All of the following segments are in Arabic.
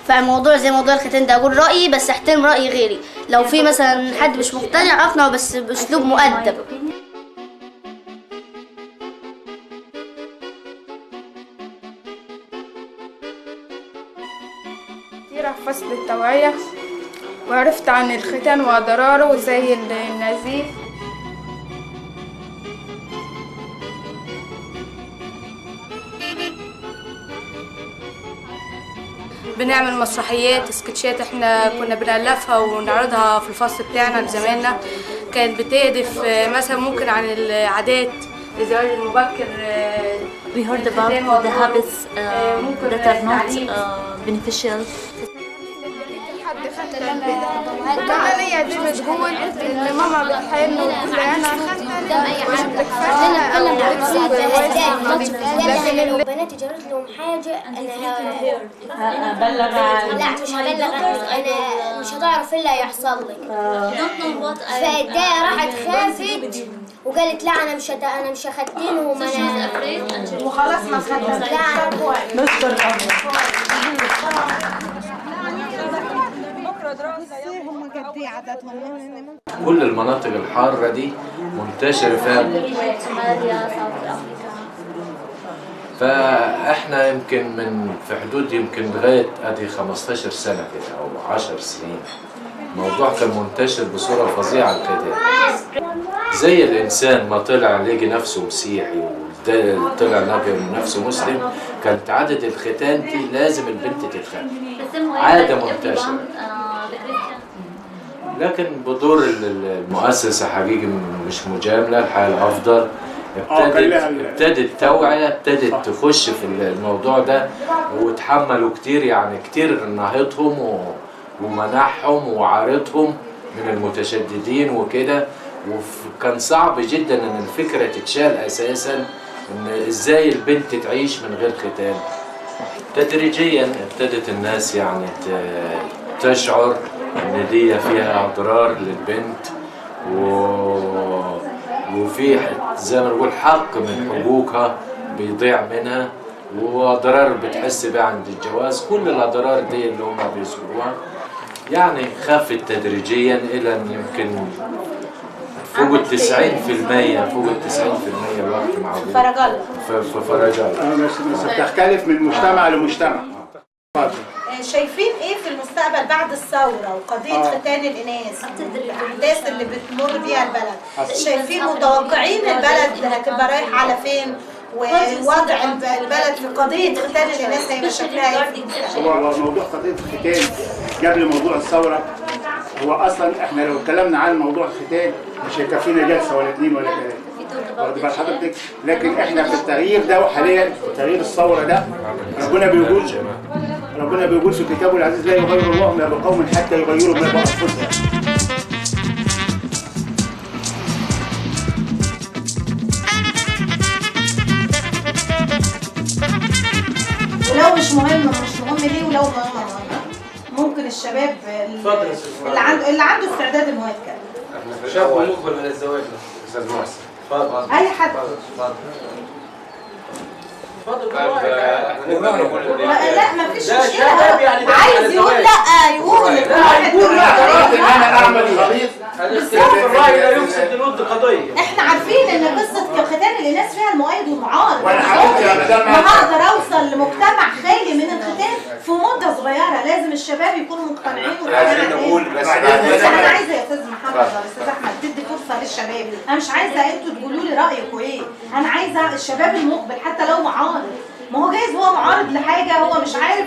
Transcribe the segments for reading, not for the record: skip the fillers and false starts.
فالموضوع زي موضوع الختان ده اقول رايي بس احترم راي غيري، لو في مثلا حد مش مقتنع اقنعه بس باسلوب مؤدب. كتير في فصل التوعية وعرفت عن الختان وأضراره زي النزيف. بنعمل مسرحيات سكتشات احنا كنا بنألفها ونعرضها في الفصل بتاعنا لزمايلنا، كانت بتهدف مثلا ممكن عن العادات الزواج المبكر. We heard about the habits that are not beneficial. وكمان هي دي بتقول ان ماما بتحن وتقول انا مش بتكفينا لكن لو بناتي جرت لهم حاجه انا هبلغ لا مش هبلغ انا مش هتعرف الا يحصل لك. فالدايه راحت خافت وقالت لا انا مش هختنهم انا وخلاص ما ختنهم. كل المناطق الحارة دي منتشرة فيها، فاحنا يمكن في حدود يمكن لغاية ادي 15 سنة كده او 10 سنين الموضوع كان منتشر بصورة فظيعة الختان. زي الانسان ما طلع لقي نفسه مسيحي طلع لقي نفسه مسلم، كانت عادة الختان دي لازم البنت تتختن، عادة منتشرة. لكن بدور المؤسسة حقيقي مش مجاملة، الحياة الأفضل ابتدت توعية، ابتدت تخش في الموضوع ده وتحملوا كتير، يعني كتير نهضهم ومنعهم وعارضهم من المتشددين وكده. وكان صعب جدا ان الفكرة تتشال اساسا، ان ازاي البنت تعيش من غير ختان. تدريجيا ابتدت الناس يعني تشعر ان دي فيها اضرار للبنت وفي زي ما نقول حق من حقوقها بيضيع منها، واضرار بتحس بها عند الجواز. كل الاضرار دي اللي هم بيذكروها يعني خافت تدريجيا الى ان يمكن فوق ال 90% الوقت معروف في فرجال. بس بتختلف من مجتمع لمجتمع. شايفين ايه في المستقبل بعد الثوره وقضيه ختان الاناث، الاحداث اللي بتمر بيها البلد؟ شايفين متوقعين البلد هتبقى رايحه على فين، ووضع البلد في قضيه ختان الاناث هيبقى شكلها ايه؟ هو موضوع قضيه الختان قبل موضوع الثوره، هو اصلا احنا لو اتكلمنا عن موضوع الختان مش هيكفينا جلسه ولا اتنين ولا تلاته، واخد بال حضرتك؟ لكن احنا في التغيير ده وحاليا تغيير الثوره ده ربنا بيقول في كتابه العزيز لا يغير الله ما بقوم حتى يغيروا ما بانفسهم. ولو مش مهم ليه، ولو مهم ممكن الشباب اللي عنده استعداد انه يتكلم. احنا شاب مقبل من الزواج استاذ محسن. اتفضل اي حد. لا ما فيش مشكله، عايز يقول لا يقول انا اعمل خليط الراي لا يفسد الود قضيه. احنا عارفين ان قصه ختان الاناث فيها المؤيد والمعارض، ما هقدر اوصل لمجتمع خالي من الختان في مده صغيره. لازم الشباب يكونوا مقتنعين. عايزين نقول بس انا عايزه يا استاذ محمد ولا استاذ احمد تدي فرصه للشباب. انا مش عايزه انتوا تقولوا لي رايكم ايه، انا عايزه الشباب المقبل حتى لو معارض. ما هو جايز هو معارض لحاجه هو مش عارف،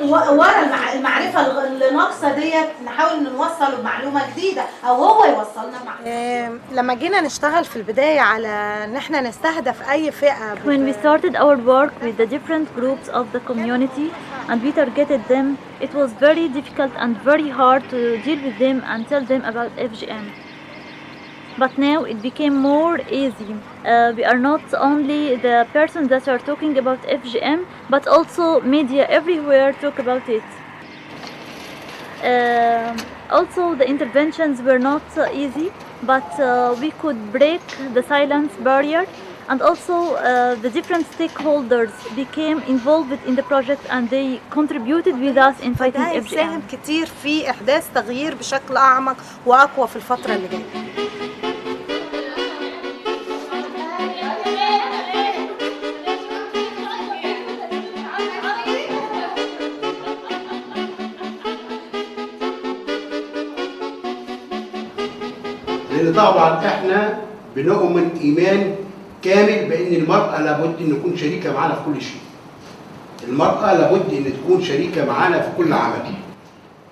ورا المعرفه اللي ناقصه ديت نحاول نوصل بمعلومه جديده او هو يوصلنا بمعلومه. لما جينا نشتغل في البدايه على ان احنا نستهدف اي فئه. When we started our work with the different groups of the community and we targeted them, it was very difficult and very hard to deal with them and tell them about FGM. But now it became more easy. We are not only the persons that are talking about FGM, but also media everywhere talk about it. Also the interventions were not easy, but we could break the silence barrier And also the different stakeholders became involved in the project and they contributed with us in fighting ده FGM. ساهم كتير في إحداث تغيير بشكل أعمق وأقوى في الفترة اللي جاية. لأن طبعا احنا بنؤمن إيمان كامل بأن المرأة لابد أن تكون شريكة معنا في كل شيء. المرأة لابد أن تكون شريكة معنا في كل عمل.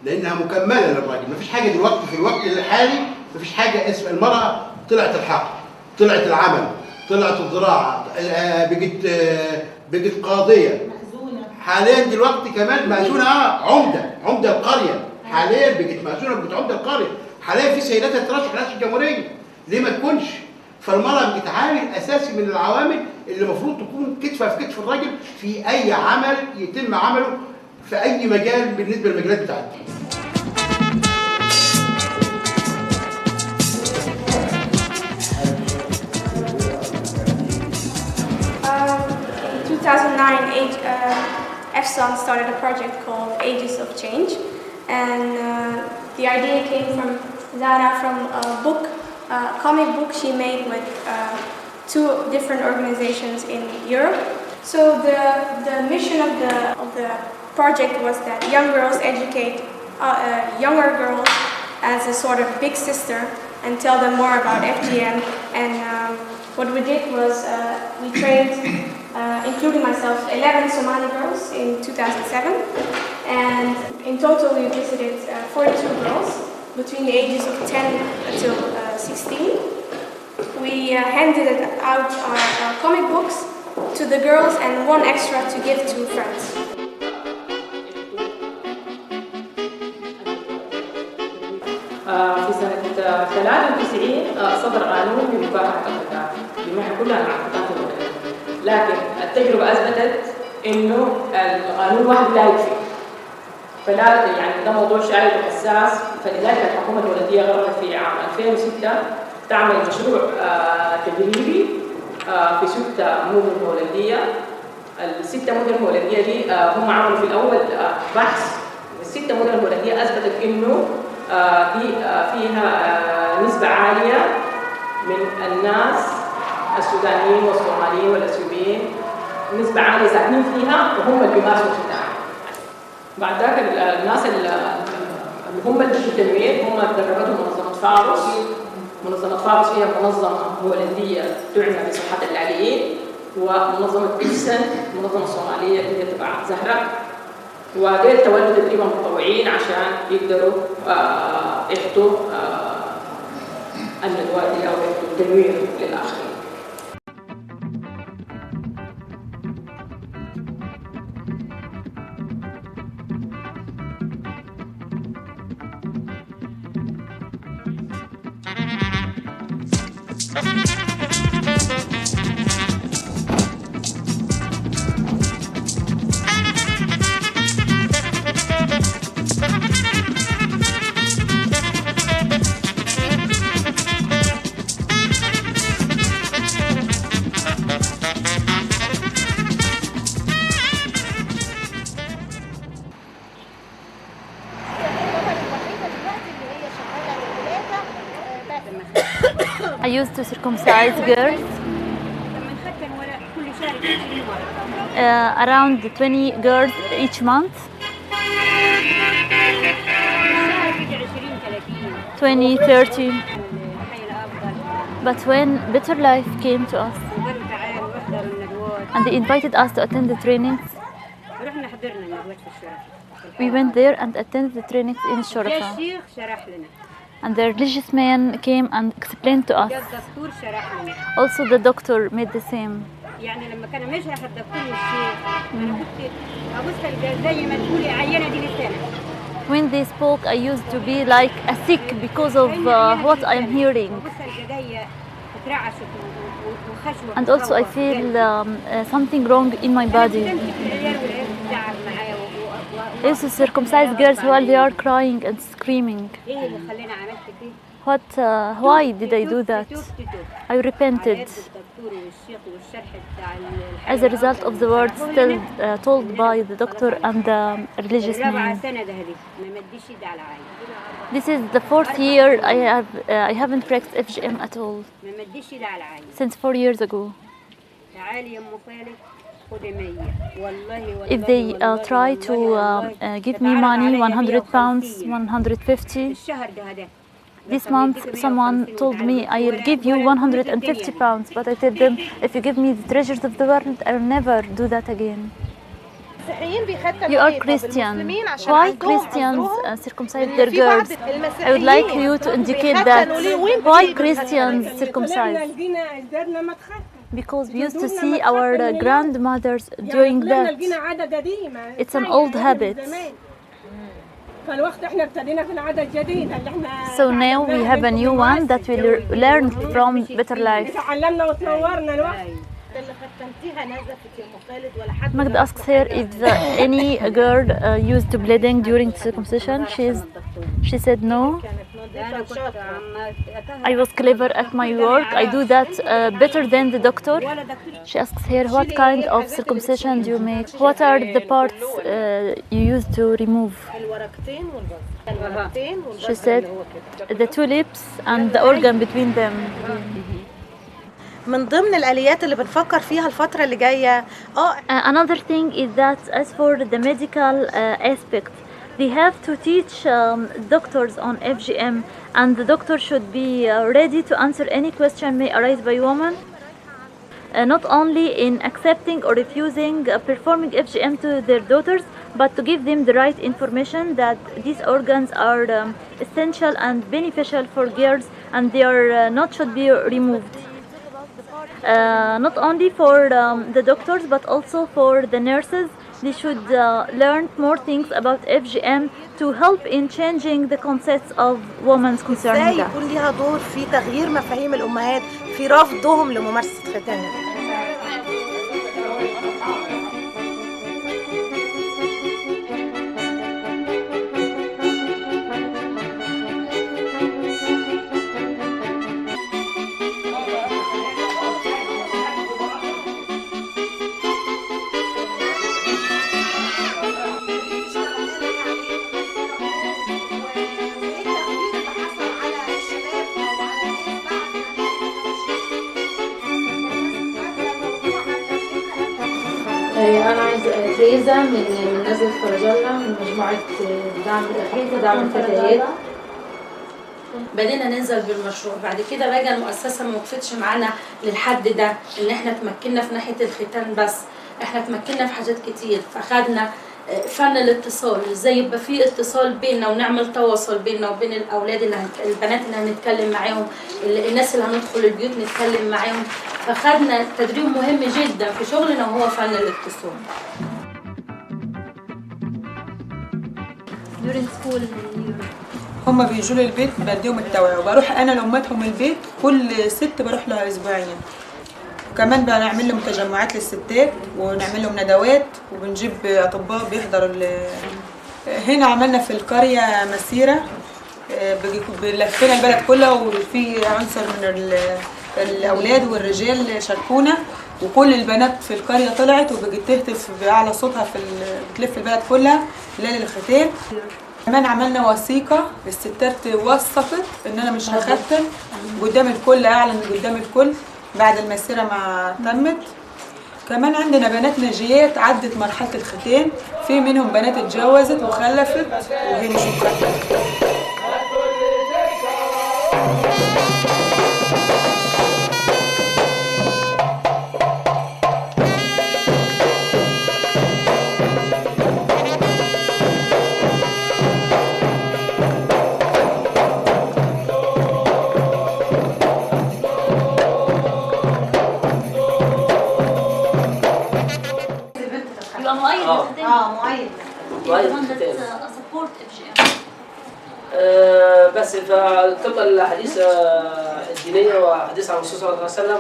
لأنها مكملة للراجل، مفيش حاجة دلوقتي في الوقت الحالي مفيش حاجة اسم المرأة طلعت الحق، طلعت العمل، طلعت الزراعة، بقت قاضية. حاليا دلوقتي كمان مأذونة عمدة القرية، حاليا بقت مأذونة بقت عمدة القرية. حاليا في سيدات ترشح رئاسة الجمهورية، ليه ما تكونش؟ فالمرأة بقت عامل أساسي من العوامل اللي المفروض تكون كتفها في كتف الراجل في أي عمل يتم عمله في أي مجال بالنسبة للمجالات بتاعتنا. In 2009, EFSON started a project called Ages of Change, and the idea came from Zara from a comic book she made with two different organizations in Europe. So the mission of the project was that young girls educate younger girls as a sort of big sister and tell them more about FGM. And what we did was we trained, including myself, 11 Somali girls in 2007. And in total we visited 42 girls between the ages of 10 until 16. We handed out our comic books to the girls and one extra to give to friends. في سنة 93 صدر قانون بمكافحة القتال بمعنى كل أنواع القتال الولدي، لكن التجربة أثبتت إنه القانون واحد لا يكفي، فلا يعني ده موضوع شائك وحساس، فلذلك الحكومة الولدية قررت في عام 2006 تعمل مشروع تدريبي في 6 مدن هولندية. ال6 مدن هولندية دي هم عملوا في الأول بحث. ال6 مدن هولندية أثبتت إنه دي فيها نسبة عالية من الناس السودانيين والصوماليين والأثيوبيين، نسبة عالية ساكنين فيها وهم اللي بيمارسوا القتال. بعد ذاك الناس اللي هم اللي في التنوير هم دربتهم منظمة فارس. منظمة فارس فيها منظمة هولندية تعنى بصحة اللاجئين، ومنظمة إفسن منظمة صومالية اللي تبع زهرة، وديل تولوا تدريبا متطوعين عشان يقدروا يحطوا الندوات دي أو يحطوا التنوير للآخرين. I used to circumcise girls. Around 20 girls each month. 20, 30. But when Better Life came to us and they invited us to attend the trainings, we went there and attended the trainings in Shurafa. And the religious man came and explained to us. Also the doctor made the same. When they spoke, I used to be like a sick because of what I'm hearing. And also I feel something wrong in my body. I used to circumcise girls while they are crying and screaming. Why did I do that? I repented. as a result of the words told by the doctor and the religious man. This is the 4th year I haven't practiced FGM at all since 4 years ago. If they try to give me money, 100 pounds, 150. This month someone told me I'll give you 150 pounds, but I told them if you give me the treasures of the world, I'll never do that again. You are Christian. Why Christians circumcise their girls? I would like you to indicate that. Why Christians circumcise? Because we used to see our grandmothers doing that. It's an old habit. So now we have a new one that we learn from Better Life. Magda asks her if any girl used to bleeding during circumcision. She said no. I was clever at my work. I do that better than the doctor. She asks her what kind of circumcision do you make? What are the parts you used to remove? She said the 2 lips and the organ between them. من ضمن الآليات اللي بنفكر فيها الفترة اللي جاية. Another thing is that as for the medical aspect, they have to teach doctors on FGM, and the doctor should be ready to answer any question may arise by women, not only in accepting or refusing performing FGM to their daughters, but to give them the right information that these organs are essential and beneficial for girls, and they are not should be removed. Not only for the doctors but also for the nurses. They should learn more things about FGM to help in changing the concepts of women's concerning that. يكون ليها دور في تغيير مفاهيم الأمهات في رفضهم لممارسة ختان. أنا عايزة تريزا من نزلة فرجالة من مجموعة دعم الفتيات. بدينا ننزل بالمشروع، بعد كده بقى المؤسسة ما وقفتش معانا للحد ده إن إحنا تمكننا في ناحية الختان بس، إحنا تمكننا في حاجات كتير، فأخدنا فن الاتصال، ازاي يبقى في اتصال بيننا ونعمل تواصل بيننا وبين الاولاد البنات اللي هنتكلم معاهم، الناس اللي هندخل البيوت نتكلم معاهم، فخدنا تدريب مهم جدا في شغلنا وهو فن الاتصال. هما بيجوا لي البيت بديهم التوعية، وبروح انا لامتهم البيت كل ست بروح لها اسبوعيا. وكمان بنعمل لهم تجمعات للستات ونعمل لهم ندوات وبنجيب اطباء بيحضروا. هنا عملنا في القريه مسيره لفينا البلد كلها، وفي عنصر من الاولاد والرجال شاركونا، وكل البنات في القريه طلعت وبقت تهتف باعلى صوتها بتلف البلد كلها ليله الختان. كمان عملنا وثيقه الستات وثقت ان انا مش هختن قدام الكل، اعلن قدام الكل بعد المسيرة ما تمت. كمان عندنا بنات ناجيات عدت مرحلة الختان، في منهم بنات اتجوزت وخلفت وهي مش مختنة. بس فطبقا للحديث الدينية وحديث عن الرسول صلى الله عليه وسلم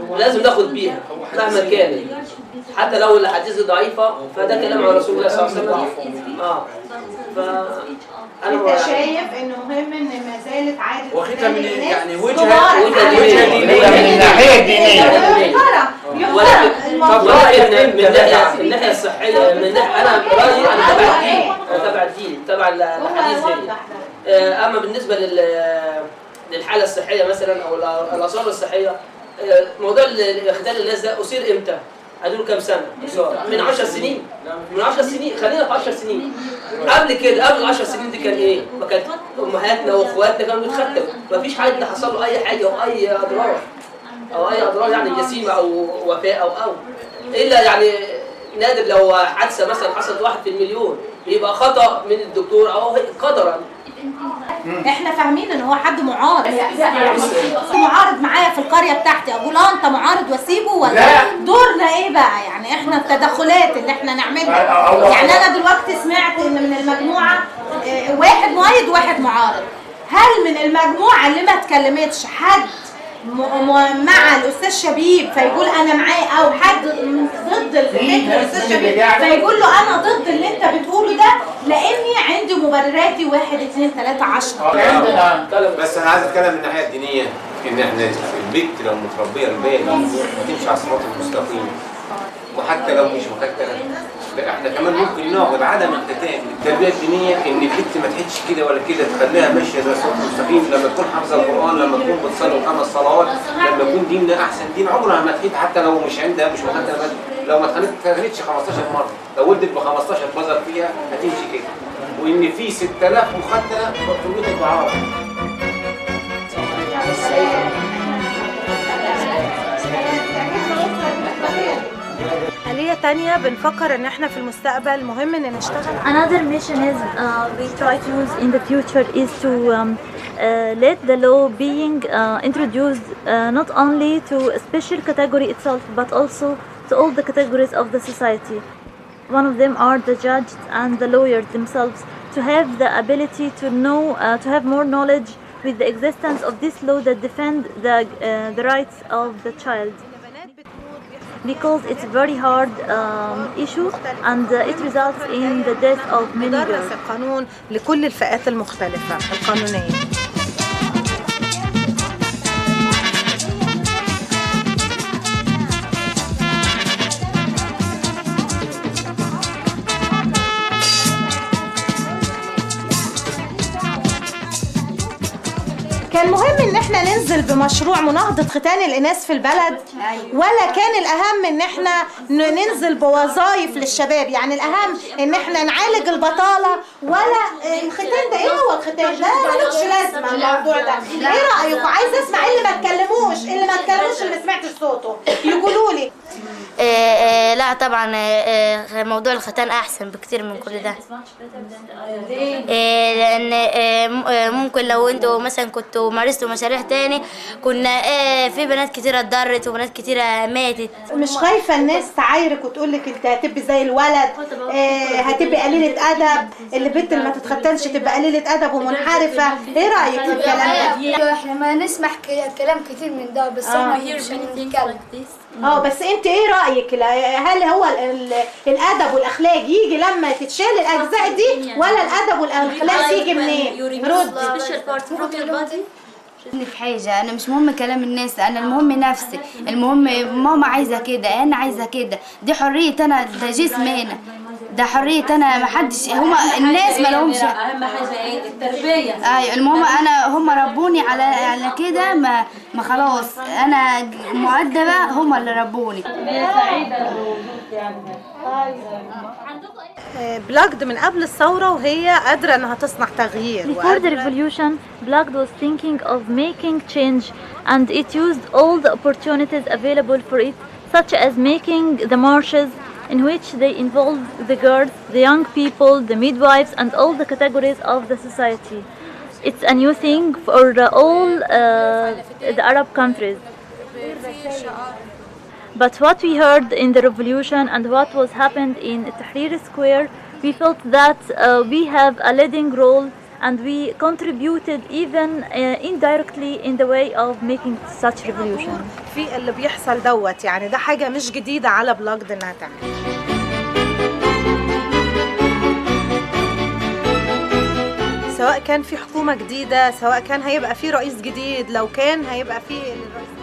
ولازم ناخد بيها مهما كانت، حتى لو الاحاديث ضعيفه فده كلام عن رسول الله صلى الله عليه وسلم. انت شايف انه مهم ان ما زالت عاده واخدها من يعني وجهه دينيه من ناحيه دينيه، ولكن من الناحيه الصحيه، من انا رايي انا تبع الدين تبع الحديث دي. اما بالنسبه للحاله الصحيه مثلا او الاثار الصحيه، موضوع اختلال الناس ده اثير امتى؟ هدول كام سنه؟ من 10 سنين، من 10 سنين، خلينا في 10 سنين. قبل كده، قبل 10 سنين دي كان ايه؟ ما كانت امهاتنا واخواتنا كانوا بيتختموا، ما فيش حد حصل له اي حاجه او اي اضرار يعني جسيمه او وفاه او الا يعني نادر لو حادثه مثلا حصلت 1 في المليون بيبقى خطا من الدكتور او قدرا. احنا فاهمين ان هو حد معارض، معارض معايا في القريه بتاعتي، اقول انت معارض واسيبه ولا دورنا ايه بقى؟ يعني احنا التدخلات اللي احنا نعملها، يعني انا دلوقتي سمعت ان من المجموعه واحد مؤيد وواحد معارض، هل من المجموعه اللي ما اتكلمتش حد مع الاستاذ شبيب فيقول انا معاه، او حد ضد الاستاذ شبيب فيقول له انا ضد اللي انت بتقوله ده لاني عندي مبرراتي 1 2 3 10. بس انا عايز اتكلم من الناحيه الدينيه، ان احنا البنت لو متربيه الباقي هتمشي على الصراط المستقيم، وحتى لو مش مختنه. احنا كمان ممكن ناخد عدم الختان التربيه الدينيه، ان البنت ما تحدش كده ولا كده، تخليها ماشيه زي الصراط المستقيم لما تكون حافظه القران، لما تكون بتصلي 5 صلوات، لما يكون ديننا احسن دين. عمرها ما تحيد حتى لو مش عندها مش مختنه، لو ما اتخنتش 15 مره، لو ولدت ب 15 بذر فيها هتمشي كده. وان في 6000 مختنه تربيه الدعاره. آلية تانية بنفكر ان احنا في المستقبل مهم ان نشتغل. Another mission is we try to use in the future is to let the law being introduced not only to a special category itself but also to all the categories of the society. One of them are the judges and the lawyers themselves, to have the ability to know, to have more knowledge with the existence of this law that defend the rights of the child. Because it's a very hard issue and it results in the death of many girls. القانون لكل الفئات المختلفة القانونية. كان مهم ان احنا ننزل بمشروع مناهضة ختان الاناث في البلد، ولا كان الاهم ان احنا ننزل بوظائف للشباب؟ يعني الاهم ان احنا نعالج البطالة، ولا الختان ده؟ ايه هو الختان ده؟ ملوش لازمة الموضوع ده. ايه رأيكم؟ عايزة اسمع اللي ما اتكلموش، اللي ما سمعتش صوته يقولوا لي. لا طبعا موضوع الختان احسن بكتير من كل ده. لان ممكن لو انتوا مثلا كنتوا مارستوا مشاريع تاني كنا في بنات كتيره اتضرت وبنات كتيره ماتت. مش خايفه الناس تعايرك وتقول لك انت هتبقي زي الولد، هتبقي قليله ادب، البنت اللي ما تتختنش تبقى قليله ادب ومنحرفه؟ ايه رايك في الكلام ده؟ احنا ما نسمع كلام كتير من ده، بس احنا مش بنتكلم. بس انت ايه رايك؟ هل هو الادب والاخلاق يجي لما تتشال الاجزاء دي، ولا الادب والاخلاق يجي منين؟ ردي. في حاجة، أنا مش مهم كلام الناس، أنا المهم نفسي، المهم ماما عايزة كده، أنا عايزة كده، دي حرية أنا، ده جسمي أنا، ده حرية أنا، محدش هما الناس ما لهمش. أهم حاجة إيه؟ التربية. أيوة المهم أنا هما ربوني على كده، ما خلاص أنا مؤدبة، هما اللي ربوني. بلاجد من قبل الثورة وهي قادرة انها تصنع تغيير. Before the revolution, Bلاجد was thinking of making change and it used all the opportunities available for it, such as making the marches in which they involved the girls, the young people, the midwives and all the categories of the society. It's a new thing for all the Arab countries. But what we heard in the revolution and what was happened in Tahrir Square, we felt that we have a leading role and we contributed even indirectly in the way of making such revolution. في اللي بيحصل دوت يعني ده حاجة مش جديدة على بلوجد انها تعمل. سواء كان في حكومة جديدة، سواء كان هيبقى في رئيس جديد، لو كان هيبقى في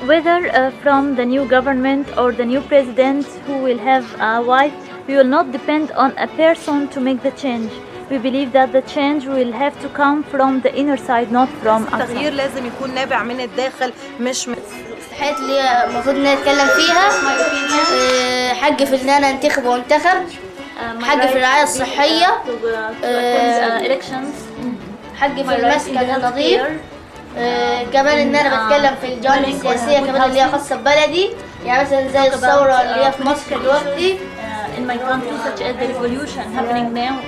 whether from the new government or the new president who will have a wife, we will not depend on a person to make the change. We believe that the change will have to come from the inner side, not from outside. التغيير لازم يكون نابع من الداخل مش من الحاجات اللي المفروض ان انا اتكلم فيها حق في ان انا انتخب وانتخب، حق في الرعاية الصحية، حق في المسكن النظيف، كمان ان انا بتكلم في الجوانب السياسية كمان اللي هي خاصة ببلدي، يعني مثلا زي الثورة اللي هي في مصر دلوقتي in my country, such as the revolution happening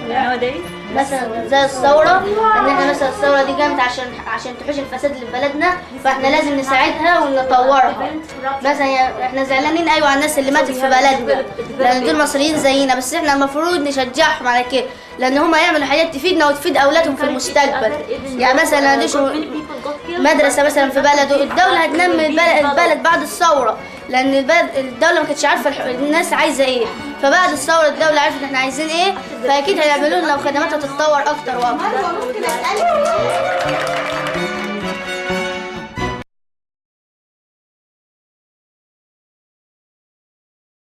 nowadays. مثلا زي الثورة، ان احنا مثلا الثورة دي قامت عشان تحوش الفساد اللي في بلدنا، فاحنا لازم نساعدها ونطورها. مثلا احنا زعلانين ايوه على الناس اللي ماتت في بلدنا لان دول مصريين زينا، بس احنا المفروض نشجعهم على كده لان هم يعملوا حاجات تفيدنا وتفيد اولادهم في المستقبل. يعني مثلا مدرسة مثلا في بلده، الدولة هتنمي البلد بعد الثورة، لان الدولة ما كانتش عارفة الناس عايزة ايه، فبعد الثورة الدولة عرفت احنا عايزين ايه، فاكيد هيعملوا لنا وخدماتها تتطور اكتر واكتر.